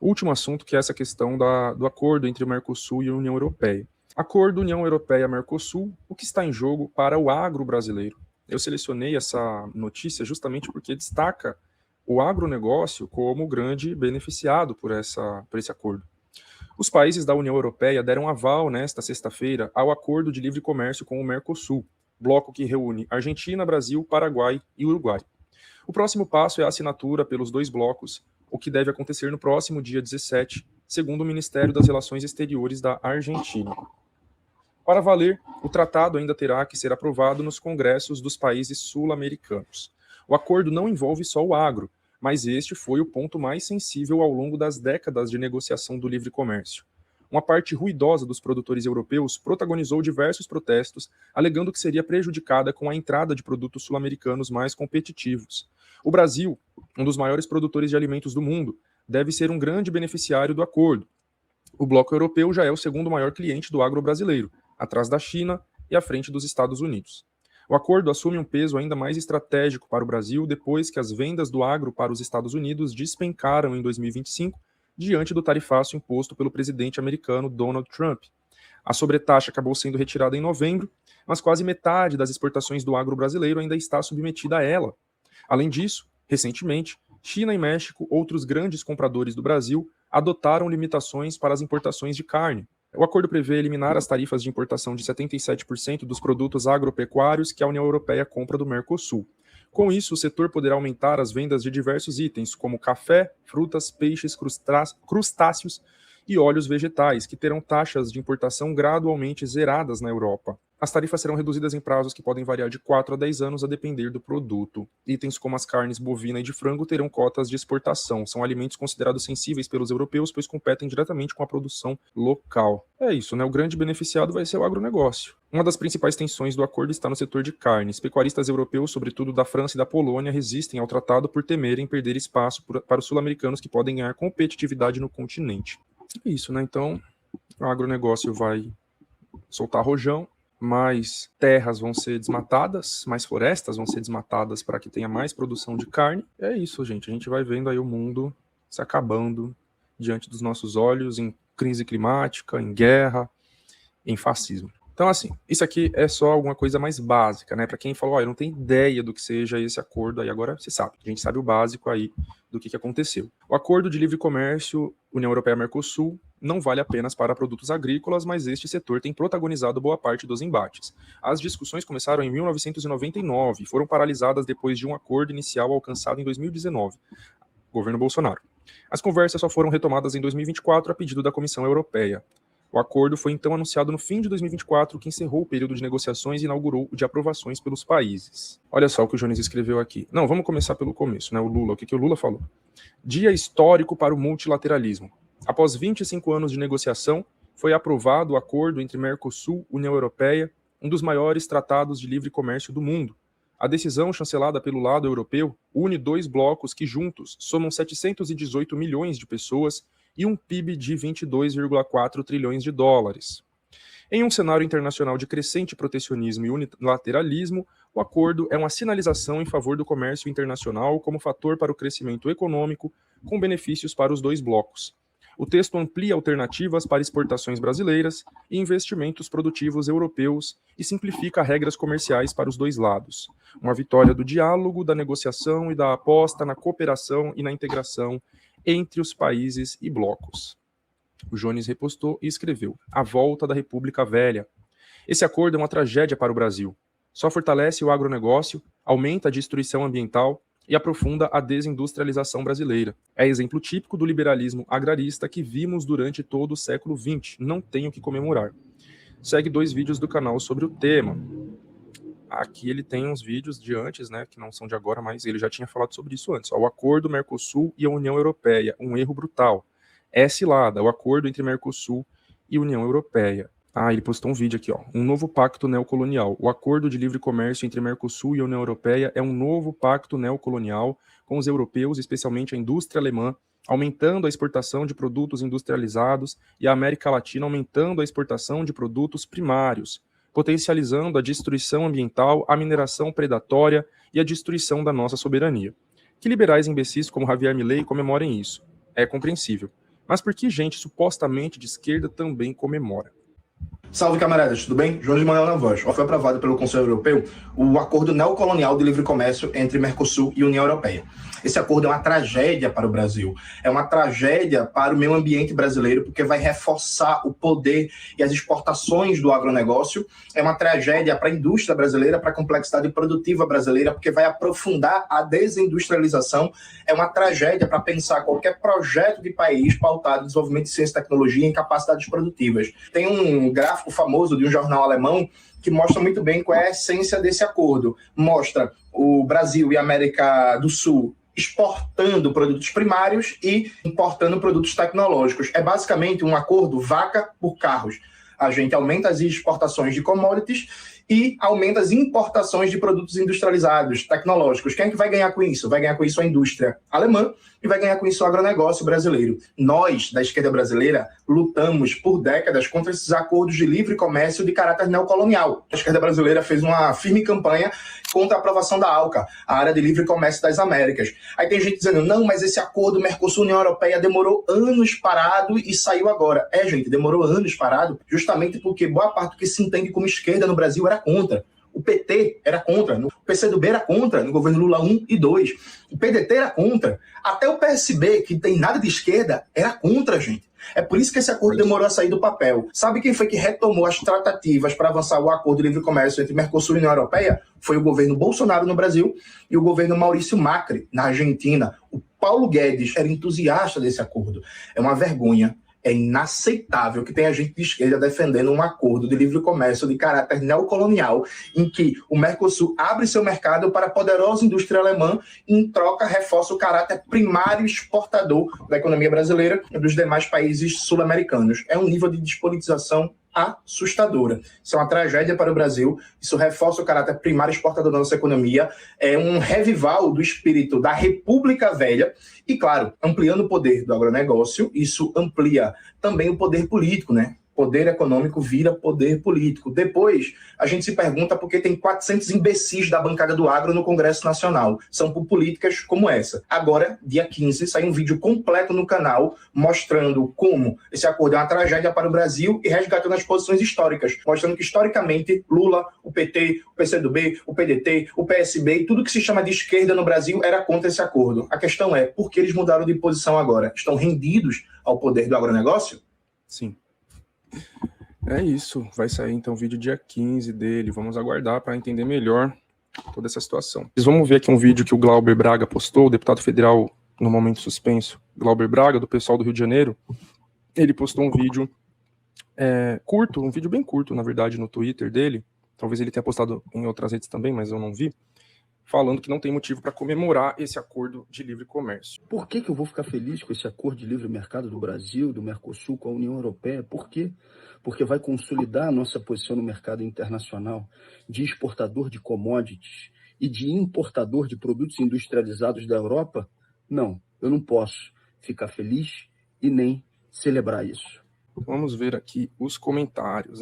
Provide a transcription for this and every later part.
último assunto, que é essa questão do acordo entre o Mercosul e a União Europeia. Acordo União Europeia-Mercosul, o que está em jogo para o agro brasileiro? Eu selecionei essa notícia justamente porque destaca o agronegócio como grande beneficiado por esse acordo. Os países da União Europeia deram aval nesta sexta-feira ao Acordo de Livre Comércio com o Mercosul, bloco que reúne Argentina, Brasil, Paraguai e Uruguai. O próximo passo é a assinatura pelos dois blocos, o que deve acontecer no próximo dia 17, segundo o Ministério das Relações Exteriores da Argentina. Para valer, o tratado ainda terá que ser aprovado nos congressos dos países sul-americanos. O acordo não envolve só o agro, mas este foi o ponto mais sensível ao longo das décadas de negociação do livre comércio. Uma parte ruidosa dos produtores europeus protagonizou diversos protestos, alegando que seria prejudicada com a entrada de produtos sul-americanos mais competitivos. O Brasil, um dos maiores produtores de alimentos do mundo, deve ser um grande beneficiário do acordo. O bloco europeu já é o segundo maior cliente do agro brasileiro, atrás da China e à frente dos Estados Unidos. O acordo assume um peso ainda mais estratégico para o Brasil depois que as vendas do agro para os Estados Unidos despencaram em 2025, diante do tarifaço imposto pelo presidente americano Donald Trump. A sobretaxa acabou sendo retirada em novembro, mas quase metade das exportações do agro brasileiro ainda está submetida a ela. Além disso, recentemente, China e México, outros grandes compradores do Brasil, adotaram limitações para as importações de carne. O acordo prevê eliminar as tarifas de importação de 77% dos produtos agropecuários que a União Europeia compra do Mercosul. Com isso, o setor poderá aumentar as vendas de diversos itens, como café, frutas, peixes, crustáceos e óleos vegetais, que terão taxas de importação gradualmente zeradas na Europa. As tarifas serão reduzidas em prazos que podem variar de 4 a 10 anos a depender do produto. Itens como as carnes bovina e de frango terão cotas de exportação. São alimentos considerados sensíveis pelos europeus, pois competem diretamente com a produção local. É isso, né? O grande beneficiado vai ser o agronegócio. Uma das principais tensões do acordo está no setor de carnes. Pecuaristas europeus, sobretudo da França e da Polônia, resistem ao tratado por temerem perder espaço para os sul-americanos que podem ganhar competitividade no continente. É isso, né? Então, o agronegócio vai soltar rojão, mais terras vão ser desmatadas, mais florestas vão ser desmatadas para que tenha mais produção de carne. É isso, gente. A gente vai vendo aí o mundo se acabando diante dos nossos olhos, em crise climática, em guerra, em fascismo. Então, assim, isso aqui é só alguma coisa mais básica, né? Para quem falou, eu não tenho ideia do que seja esse acordo aí, agora você sabe. A gente sabe o básico aí do que aconteceu. O Acordo de Livre Comércio União Europeia-Mercosul não vale apenas para produtos agrícolas, mas este setor tem protagonizado boa parte dos embates. As discussões começaram em 1999 e foram paralisadas depois de um acordo inicial alcançado em 2019, governo Bolsonaro. As conversas só foram retomadas em 2024 a pedido da Comissão Europeia. O acordo foi então anunciado no fim de 2024, que encerrou o período de negociações e inaugurou o de aprovações pelos países. Olha só o que o Jones escreveu aqui. Não, vamos começar pelo começo, né? O Lula, o que o Lula falou? Dia histórico para o multilateralismo. Após 25 anos de negociação, foi aprovado o acordo entre Mercosul e União Europeia, um dos maiores tratados de livre comércio do mundo. A decisão, chancelada pelo lado europeu, une dois blocos que juntos somam 718 milhões de pessoas e um PIB de 22,4 trilhões de dólares. Em um cenário internacional de crescente protecionismo e unilateralismo, o acordo é uma sinalização em favor do comércio internacional como fator para o crescimento econômico, com benefícios para os dois blocos. O texto amplia alternativas para exportações brasileiras e investimentos produtivos europeus e simplifica regras comerciais para os dois lados. Uma vitória do diálogo, da negociação e da aposta na cooperação e na integração entre os países e blocos. O Jones repostou e escreveu: A volta da República Velha. Esse acordo é uma tragédia para o Brasil. Só fortalece o agronegócio, aumenta a destruição ambiental e aprofunda a desindustrialização brasileira. É exemplo típico do liberalismo agrarista que vimos durante todo o século XX. Não tenho que comemorar. Segue 2 vídeos do canal sobre o tema. Aqui ele tem uns vídeos de antes, né, que não são de agora, mas ele já tinha falado sobre isso antes. Ó, o acordo Mercosul e a União Europeia, um erro brutal. É cilada, o acordo entre Mercosul e União Europeia. Ah, ele postou um vídeo aqui, ó. Um novo pacto neocolonial. O acordo de livre comércio entre Mercosul e a União Europeia é um novo pacto neocolonial com os europeus, especialmente a indústria alemã, aumentando a exportação de produtos industrializados e a América Latina aumentando a exportação de produtos primários, potencializando a destruição ambiental, a mineração predatória e a destruição da nossa soberania. Que liberais imbecis como Javier Milei comemorem isso. É compreensível. mas por que gente supostamente de esquerda também comemora. Salve, camaradas, tudo bem? João de Manuel na voz. Foi aprovado pelo Conselho Europeu o Acordo Neocolonial de Livre Comércio entre Mercosul e União Europeia. Esse acordo é uma tragédia para o Brasil, é uma tragédia para o meio ambiente brasileiro, porque vai reforçar o poder e as exportações do agronegócio, é uma tragédia para a indústria brasileira, para a complexidade produtiva brasileira, porque vai aprofundar a desindustrialização, é uma tragédia para pensar qualquer projeto de país pautado em desenvolvimento de ciência e tecnologia em capacidades produtivas. Tem um gráfico famoso de um jornal alemão que mostra muito bem qual é a essência desse acordo. Mostra o Brasil e a América do Sul exportando produtos primários e importando produtos tecnológicos. É basicamente um acordo vaca por carros. A gente aumenta as exportações de commodities e aumenta as importações de produtos industrializados, tecnológicos. Quem é que vai ganhar com isso? Vai ganhar com isso a indústria alemã e vai ganhar com isso o agronegócio brasileiro. Nós, da esquerda brasileira, lutamos por décadas contra esses acordos de livre comércio de caráter neocolonial. A esquerda brasileira fez uma firme campanha contra a aprovação da ALCA, a Área de Livre Comércio das Américas. Aí tem gente dizendo, não, mas esse acordo Mercosul-União Europeia demorou anos parado e saiu agora. Gente, demorou anos parado justamente porque boa parte do que se entende como esquerda no Brasil era contra. O PT era contra, o PCdoB era contra, no governo Lula 1 e 2. O PDT era contra. Até o PSB, que tem nada de esquerda, era contra, gente. É por isso que esse acordo demorou a sair do papel. Sabe quem foi que retomou as tratativas para avançar o acordo de livre comércio entre Mercosul e União Europeia? Foi o governo Bolsonaro no Brasil e o governo Maurício Macri na Argentina. O Paulo Guedes era entusiasta desse acordo. É uma vergonha. É inaceitável que tenha gente de esquerda defendendo um acordo de livre comércio de caráter neocolonial em que o Mercosul abre seu mercado para a poderosa indústria alemã e, em troca, reforça o caráter primário exportador da economia brasileira e dos demais países sul-americanos. É um nível de despolitização assustadora. Isso é uma tragédia para o Brasil, isso reforça o caráter primário exportador da nossa economia, é um revival do espírito da República Velha e, claro, ampliando o poder do agronegócio, isso amplia também o poder político, né? Poder econômico vira poder político. Depois, a gente se pergunta por que tem 400 imbecis da bancada do agro no Congresso Nacional. São por políticas como essa. Agora, dia 15, sai um vídeo completo no canal mostrando como esse acordo é uma tragédia para o Brasil e resgatando as posições históricas. Mostrando que, historicamente, Lula, o PT, o PCdoB, o PDT, o PSB e tudo que se chama de esquerda no Brasil era contra esse acordo. A questão é, por que eles mudaram de posição agora? Estão rendidos ao poder do agronegócio? Sim. É isso, vai sair então o vídeo dia 15 dele, vamos aguardar para entender melhor toda essa situação. Vamos ver aqui um vídeo que o Glauber Braga postou, o deputado federal no momento suspenso, Glauber Braga, do pessoal do Rio de Janeiro. Ele postou um vídeo curto, um vídeo bem curto, na verdade, no Twitter dele, talvez ele tenha postado em outras redes também, mas eu não vi, falando que não tem motivo para comemorar esse acordo de livre comércio. Por que eu vou ficar feliz com esse acordo de livre mercado do Brasil, do Mercosul com a União Europeia? Por quê? Porque vai consolidar a nossa posição no mercado internacional de exportador de commodities e de importador de produtos industrializados da Europa? Não, eu não posso ficar feliz e nem celebrar isso. Vamos ver aqui os comentários.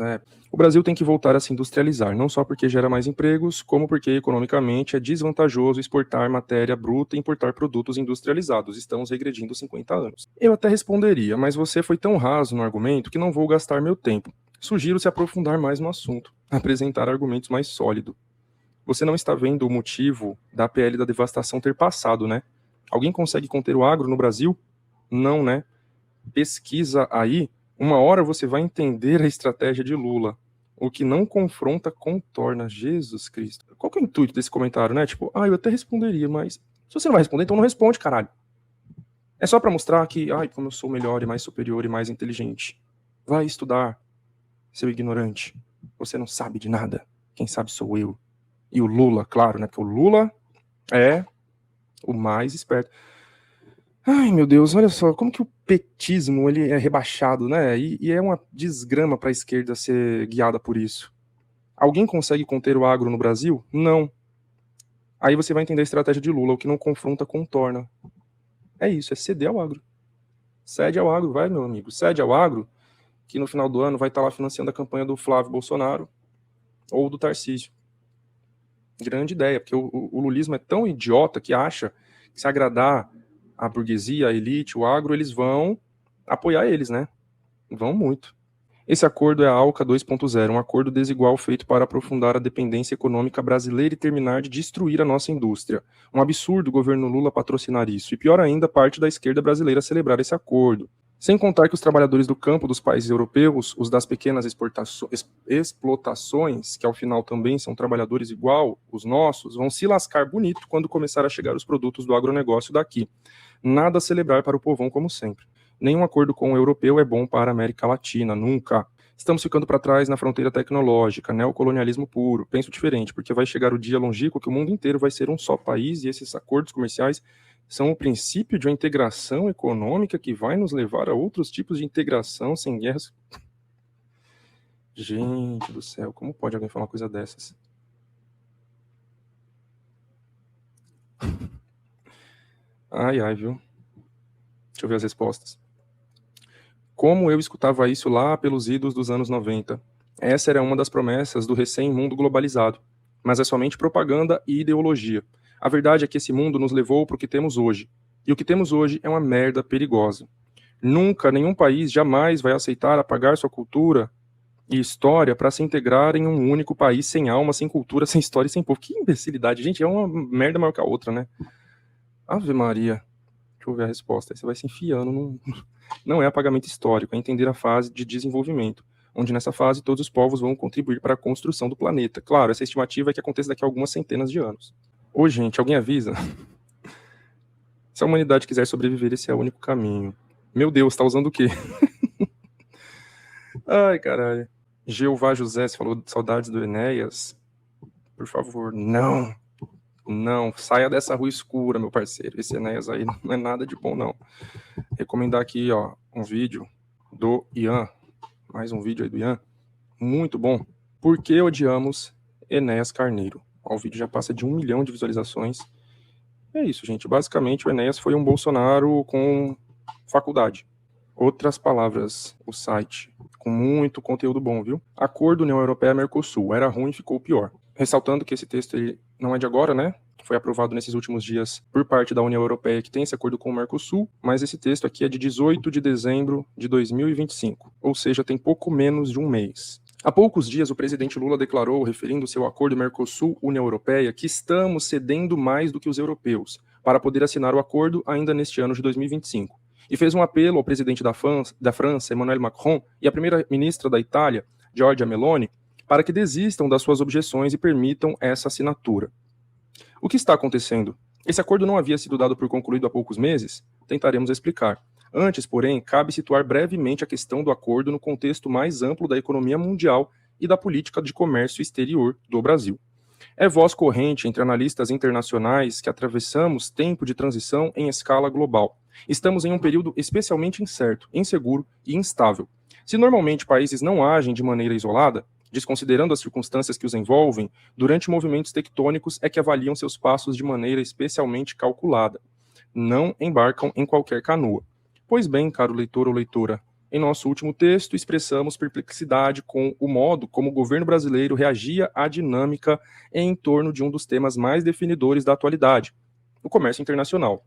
O Brasil tem que voltar a se industrializar, não só porque gera mais empregos, como porque economicamente é desvantajoso exportar matéria bruta e importar produtos industrializados. Estamos regredindo 50 anos. Eu até responderia, mas você foi tão raso no argumento que não vou gastar meu tempo. Sugiro se aprofundar mais no assunto, apresentar argumentos mais sólidos. Você não está vendo o motivo da PL da devastação ter passado, né? Alguém consegue conter o agro no Brasil? Não, né? Pesquisa aí. Uma hora você vai entender a estratégia de Lula. O que não confronta, contorna. Jesus Cristo. Qual que é o intuito desse comentário, né? Tipo, eu até responderia, mas se você não vai responder, então não responde, caralho. É só pra mostrar que, como eu sou melhor e mais superior e mais inteligente. Vai estudar, seu ignorante. Você não sabe de nada. Quem sabe sou eu. E o Lula, claro, né? Porque o Lula é o mais esperto. Ai, meu Deus, olha só, como que o petismo ele é rebaixado, né? E é uma desgrama para a esquerda ser guiada por isso. Alguém consegue conter o agro no Brasil? Não. Aí você vai entender a estratégia de Lula, o que não confronta, contorna. É isso, é ceder ao agro. Cede ao agro, vai, meu amigo. Cede ao agro, que no final do ano vai estar lá financiando a campanha do Flávio Bolsonaro ou do Tarcísio. Grande ideia, porque o lulismo é tão idiota que acha que se agradar a burguesia, a elite, o agro, eles vão apoiar eles, né? Vão muito. Esse acordo é a ALCA 2.0, um acordo desigual feito para aprofundar a dependência econômica brasileira e terminar de destruir a nossa indústria. Um absurdo o governo Lula patrocinar isso, e pior ainda, parte da esquerda brasileira celebrar esse acordo. Sem contar que os trabalhadores do campo dos países europeus, os das pequenas explotações, que ao final também são trabalhadores igual os nossos, vão se lascar bonito quando começar a chegar os produtos do agronegócio daqui. Nada a celebrar para o povão como sempre. Nenhum acordo com o europeu é bom para a América Latina, nunca. Estamos ficando para trás na fronteira tecnológica, neocolonialismo puro. Penso diferente, porque vai chegar o dia longínquo que o mundo inteiro vai ser um só país e esses acordos comerciais são o princípio de uma integração econômica que vai nos levar a outros tipos de integração sem guerras. Gente do céu, como pode alguém falar uma coisa dessas? Ai, viu? Deixa eu ver as respostas. Como eu escutava isso lá pelos idos dos anos 90. Essa era uma das promessas do recém-mundo globalizado. Mas é somente propaganda e ideologia. A verdade é que esse mundo nos levou para o que temos hoje. E o que temos hoje é uma merda perigosa. Nunca, nenhum país jamais vai aceitar apagar sua cultura e história para se integrar em um único país sem alma, sem cultura, sem história e sem povo. Que imbecilidade, gente, é uma merda maior que a outra, né? Ave Maria. Deixa eu ver a resposta. Aí você vai se enfiando num... Não é apagamento histórico, é entender a fase de desenvolvimento, onde nessa fase todos os povos vão contribuir para a construção do planeta. Claro, essa estimativa é que aconteça daqui a algumas centenas de anos. Ô, gente, alguém avisa? Se a humanidade quiser sobreviver, esse é o único caminho. Meu Deus, tá usando o quê? Ai, caralho. Jeová José, você falou de saudades do Enéas. Por favor, não. Não, saia dessa rua escura, meu parceiro. Esse Enéas aí não é nada de bom, não. Recomendar aqui, ó, um vídeo do Ian. Mais um vídeo aí do Ian. Muito bom. Por que odiamos Enéas Carneiro? Ó, o vídeo já passa de 1 milhão de visualizações. É isso, gente. Basicamente, o Enéas foi um Bolsonaro com faculdade. Outras palavras, o site, com muito conteúdo bom, viu? Acordo União Europeia-Mercosul. Era ruim e ficou pior. Ressaltando que esse texto ele não é de agora, né? Foi aprovado nesses últimos dias por parte da União Europeia, que tem esse acordo com o Mercosul, mas esse texto aqui é de 18 de dezembro de 2025, ou seja, tem pouco menos de um mês. Há poucos dias, o presidente Lula declarou, referindo-se ao acordo Mercosul-União Europeia, que estamos cedendo mais do que os europeus, para poder assinar o acordo ainda neste ano de 2025. E fez um apelo ao presidente da França, Emmanuel Macron, e à primeira-ministra da Itália, Giorgia Meloni, para que desistam das suas objeções e permitam essa assinatura. O que está acontecendo? Esse acordo não havia sido dado por concluído há poucos meses? Tentaremos explicar. Antes, porém, cabe situar brevemente a questão do acordo no contexto mais amplo da economia mundial e da política de comércio exterior do Brasil. É voz corrente entre analistas internacionais que atravessamos tempo de transição em escala global. Estamos em um período especialmente incerto, inseguro e instável. Se normalmente países não agem de maneira isolada, desconsiderando as circunstâncias que os envolvem, durante movimentos tectônicos é que avaliam seus passos de maneira especialmente calculada. Não embarcam em qualquer canoa. Pois bem, caro leitor ou leitora, em nosso último texto expressamos perplexidade com o modo como o governo brasileiro reagia à dinâmica em torno de um dos temas mais definidores da atualidade, o comércio internacional.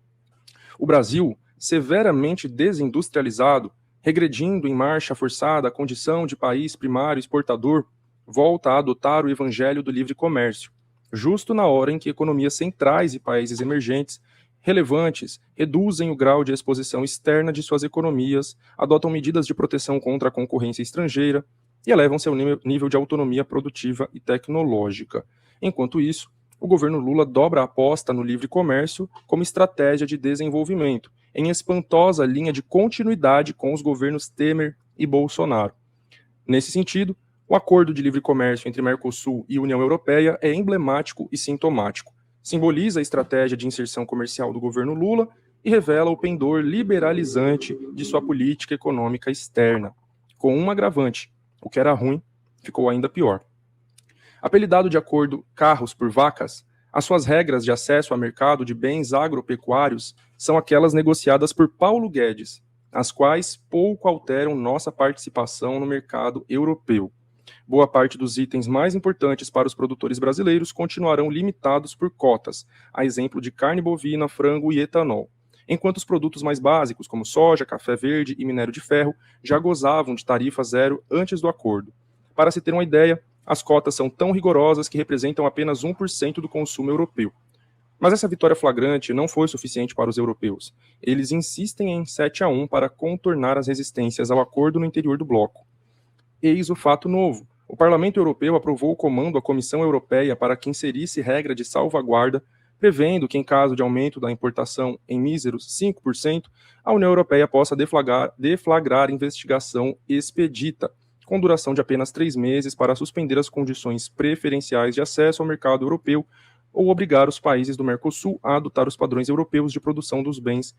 O Brasil, severamente desindustrializado, regredindo em marcha forçada à condição de país primário exportador, volta a adotar o evangelho do livre comércio, justo na hora em que economias centrais e países emergentes relevantes reduzem o grau de exposição externa de suas economias, adotam medidas de proteção contra a concorrência estrangeira e elevam seu nível de autonomia produtiva e tecnológica. Enquanto isso, o governo Lula dobra a aposta no livre comércio como estratégia de desenvolvimento, em espantosa linha de continuidade com os governos Temer e Bolsonaro. Nesse sentido, o acordo de livre comércio entre Mercosul e União Europeia é emblemático e sintomático. Simboliza a estratégia de inserção comercial do governo Lula e revela o pendor liberalizante de sua política econômica externa, com um agravante: o que era ruim ficou ainda pior. Apelidado de acordo Carros por Vacas, as suas regras de acesso ao mercado de bens agropecuários são aquelas negociadas por Paulo Guedes, as quais pouco alteram nossa participação no mercado europeu. Boa parte dos itens mais importantes para os produtores brasileiros continuarão limitados por cotas, a exemplo de carne bovina, frango e etanol. enquanto os produtos mais básicos, como soja, café verde e minério de ferro, já gozavam de tarifa zero antes do acordo. Para se ter uma ideia, as cotas são tão rigorosas que representam apenas 1% do consumo europeu. Mas essa vitória flagrante não foi suficiente para os europeus. Eles insistem em 7-1 para contornar as resistências ao acordo no interior do bloco. Eis o fato novo. O Parlamento Europeu aprovou o comando à Comissão Europeia para que inserisse regra de salvaguarda, prevendo que, em caso de aumento da importação em míseros 5%, a União Europeia possa deflagrar investigação expedita, com duração de apenas 3 meses, para suspender as condições preferenciais de acesso ao mercado europeu ou obrigar os países do Mercosul a adotar os padrões europeus de produção dos bens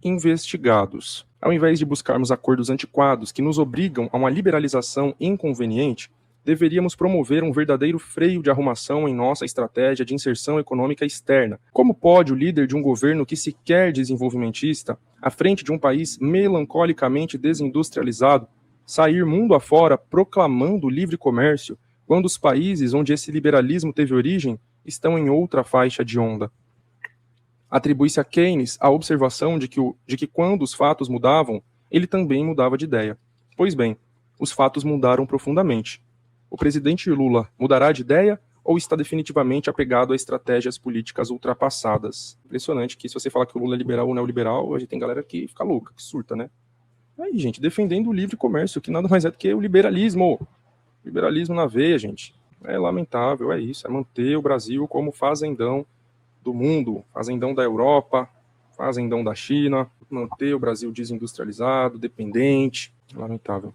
investigados. Ao invés de buscarmos acordos antiquados que nos obrigam a uma liberalização inconveniente, deveríamos promover um verdadeiro freio de arrumação em nossa estratégia de inserção econômica externa. Como pode o líder de um governo que se quer desenvolvimentista, à frente de um país melancolicamente desindustrializado, sair mundo afora proclamando o livre comércio, quando os países onde esse liberalismo teve origem estão em outra faixa de onda? Atribui-se a Keynes a observação de que quando os fatos mudavam, ele também mudava de ideia. Pois bem, os fatos mudaram profundamente. O presidente Lula mudará de ideia ou está definitivamente apegado a estratégias políticas ultrapassadas? Impressionante que, se você falar que o Lula é liberal ou neoliberal, a gente tem galera que fica louca, que surta, né? Aí, gente, defendendo o livre comércio, que nada mais é do que o liberalismo. Liberalismo na veia, gente. É lamentável, é isso. É manter o Brasil como fazendão do mundo, fazendão da Europa, fazendão da China, manter o Brasil desindustrializado, dependente. Lamentável.